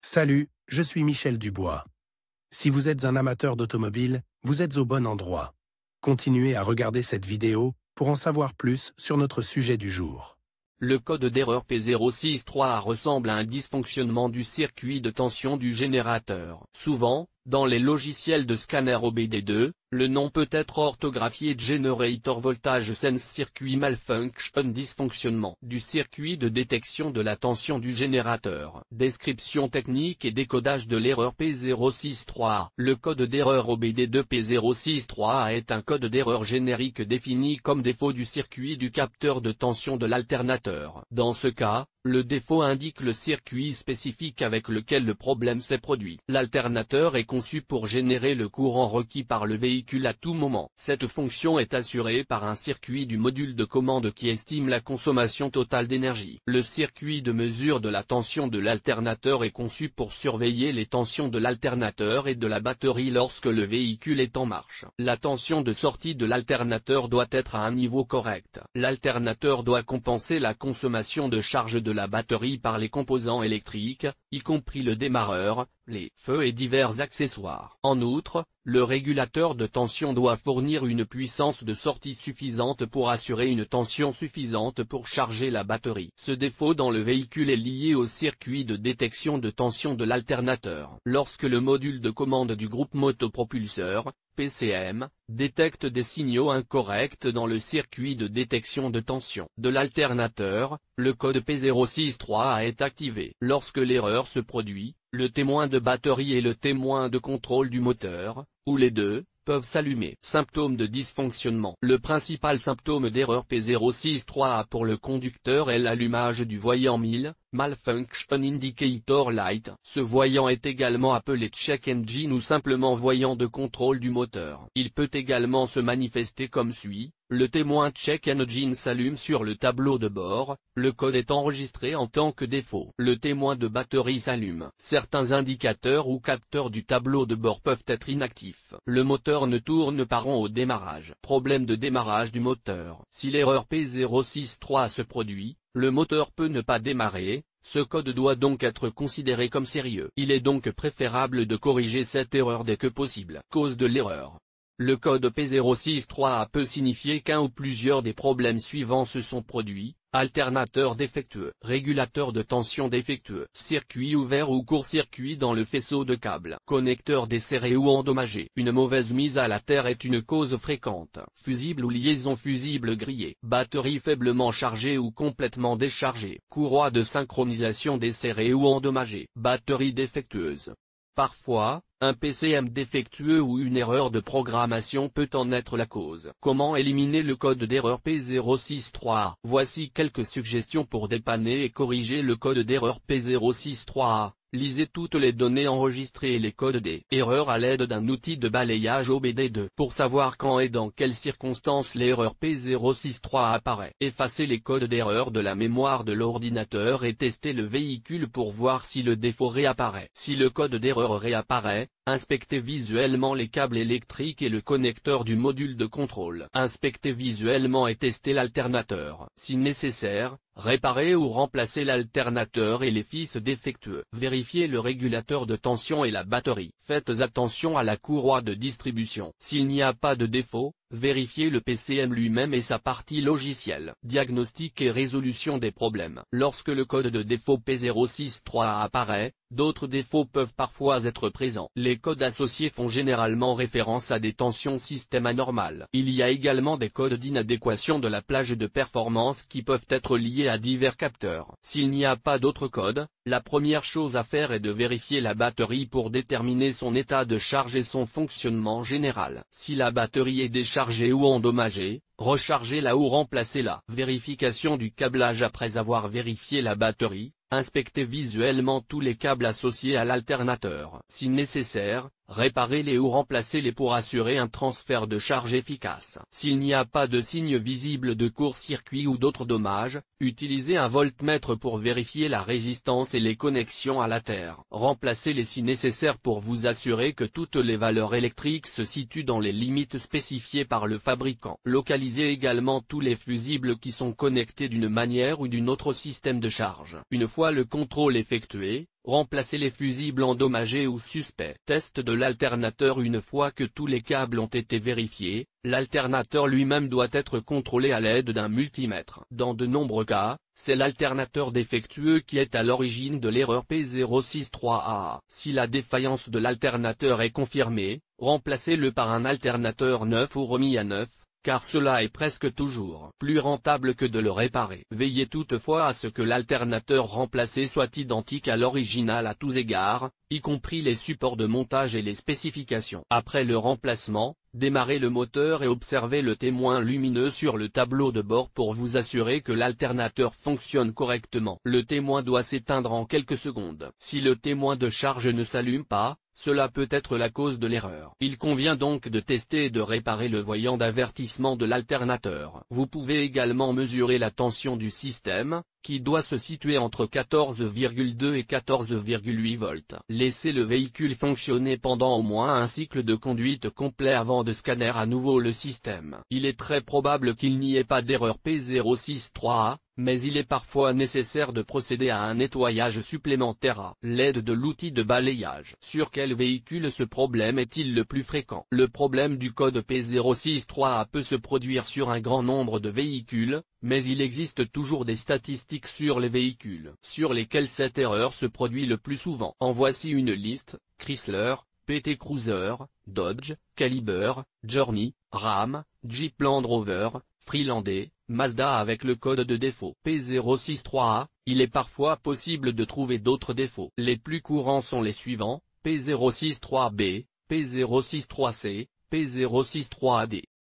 Salut, je suis Michel Dubois. Si vous êtes un amateur d'automobile, vous êtes au bon endroit. Continuez à regarder cette vidéo pour en savoir plus sur notre sujet du jour. Le code d'erreur P063 ressemble à un dysfonctionnement du circuit de tension du générateur. Souvent, dans les logiciels de scanner OBD2, le nom peut être orthographié Generator Voltage Sense Circuit Malfunction dysfonctionnement du circuit de détection de la tension du générateur. Description technique et décodage de l'erreur P063. Le code d'erreur OBD2 P063 est un code d'erreur générique défini comme défaut du circuit du capteur de tension de l'alternateur. Dans ce cas, le défaut indique le circuit spécifique avec lequel le problème s'est produit. L'alternateur est conçu pour générer le courant requis par le véhicule à tout moment. Cette fonction est assurée par un circuit du module de commande qui estime la consommation totale d'énergie. Le circuit de mesure de la tension de l'alternateur est conçu pour surveiller les tensions de l'alternateur et de la batterie lorsque le véhicule est en marche. La tension de sortie de l'alternateur doit être à un niveau correct. L'alternateur doit compenser la consommation de charge de la batterie par les composants électriques, y compris le démarreur, les feux et divers accessoires. En outre, le régulateur de tension doit fournir une puissance de sortie suffisante pour assurer une tension suffisante pour charger la batterie. Ce défaut dans le véhicule est lié au circuit de détection de tension de l'alternateur. Lorsque le module de commande du groupe motopropulseur, PCM, détecte des signaux incorrects dans le circuit de détection de tension de l'alternateur, le code P063 est activé. Lorsque l'erreur se produit, le témoin de batterie et le témoin de contrôle du moteur, ou les deux, peuvent s'allumer. Symptômes de dysfonctionnement. Le principal symptôme d'erreur P063 pour le conducteur est l'allumage du voyant 1000, Malfunction Indicator Light. Ce voyant est également appelé check engine ou simplement voyant de contrôle du moteur. Il peut également se manifester comme suit. Le témoin check engine s'allume sur le tableau de bord, le code est enregistré en tant que défaut. Le témoin de batterie s'allume. Certains indicateurs ou capteurs du tableau de bord peuvent être inactifs. Le moteur ne tourne pas rond au démarrage. Problème de démarrage du moteur. Si l'erreur P063 se produit, le moteur peut ne pas démarrer. Ce code doit donc être considéré comme sérieux. Il est donc préférable de corriger cette erreur dès que possible. Cause de l'erreur. Le code P063 peut signifier qu'un ou plusieurs des problèmes suivants se sont produits: alternateur défectueux, régulateur de tension défectueux, circuit ouvert ou court-circuit dans le faisceau de câbles, connecteur desserré ou endommagé. Une mauvaise mise à la terre est une cause fréquente. Fusible ou liaison fusible grillée, batterie faiblement chargée ou complètement déchargée, courroie de synchronisation desserrée ou endommagée, batterie défectueuse. Parfois, un PCM défectueux ou une erreur de programmation peut en être la cause. Comment éliminer le code d'erreur P063? Voici quelques suggestions pour dépanner et corriger le code d'erreur P063. Lisez toutes les données enregistrées et les codes des erreurs à l'aide d'un outil de balayage OBD2. Pour savoir quand et dans quelles circonstances l'erreur P063 apparaît. Effacez les codes d'erreur de la mémoire de l'ordinateur et testez le véhicule pour voir si le défaut réapparaît. Si le code d'erreur réapparaît, inspectez visuellement les câbles électriques et le connecteur du module de contrôle. Inspectez visuellement et testez l'alternateur. Si nécessaire, réparez ou remplacez l'alternateur et les fils défectueux. Vérifiez le régulateur de tension et la batterie. Faites attention à la courroie de distribution. S'il n'y a pas de défaut, vérifiez le PCM lui-même et sa partie logicielle. Diagnostic et résolution des problèmes. Lorsque le code de défaut P063 apparaît, d'autres défauts peuvent parfois être présents. Les codes associés font généralement référence à des tensions système anormales. Il y a également des codes d'inadéquation de la plage de performance qui peuvent être liés à divers capteurs. S'il n'y a pas d'autres codes, la première chose à faire est de vérifier la batterie pour déterminer son état de charge et son fonctionnement général. Si la batterie est déchargée ou endommagée, rechargez-la ou remplacez-la. Vérification du câblage. Après avoir vérifié la batterie, inspectez visuellement tous les câbles associés à l'alternateur. Si nécessaire, réparez-les ou remplacez-les pour assurer un transfert de charge efficace. S'il n'y a pas de signe visible de court-circuit ou d'autres dommages, utilisez un voltmètre pour vérifier la résistance et les connexions à la terre. Remplacez-les si nécessaire pour vous assurer que toutes les valeurs électriques se situent dans les limites spécifiées par le fabricant. Localisez également tous les fusibles qui sont connectés d'une manière ou d'une autre au système de charge. Une fois le contrôle effectué, remplacez les fusibles endommagés ou suspects. Test de l'alternateur. Une fois que tous les câbles ont été vérifiés, l'alternateur lui-même doit être contrôlé à l'aide d'un multimètre. Dans de nombreux cas, c'est l'alternateur défectueux qui est à l'origine de l'erreur P063A. Si la défaillance de l'alternateur est confirmée, remplacez-le par un alternateur neuf ou remis à neuf, car cela est presque toujours plus rentable que de le réparer. Veillez toutefois à ce que l'alternateur remplacé soit identique à l'original à tous égards, y compris les supports de montage et les spécifications. Après le remplacement, démarrez le moteur et observez le témoin lumineux sur le tableau de bord pour vous assurer que l'alternateur fonctionne correctement. Le témoin doit s'éteindre en quelques secondes. Si le témoin de charge ne s'allume pas, cela peut être la cause de l'erreur. Il convient donc de tester et de réparer le voyant d'avertissement de l'alternateur. Vous pouvez également mesurer la tension du système, qui doit se situer entre 14,2 et 14,8 volts. Laissez le véhicule fonctionner pendant au moins un cycle de conduite complet avant de scanner à nouveau le système. Il est très probable qu'il n'y ait pas d'erreur P063A, mais il est parfois nécessaire de procéder à un nettoyage supplémentaire à l'aide de l'outil de balayage. Sur quel véhicule ce problème est-il le plus fréquent? Le problème du code P063A peut se produire sur un grand nombre de véhicules, mais il existe toujours des statistiques sur les véhicules sur lesquels cette erreur se produit le plus souvent. En voici une liste: Chrysler, PT Cruiser, Dodge, Caliber, Journey, Ram, Jeep Land Rover, Freelander, Mazda. Avec le code de défaut P063A, il est parfois possible de trouver d'autres défauts. Les plus courants sont les suivants: P063B, P063C, P063AD.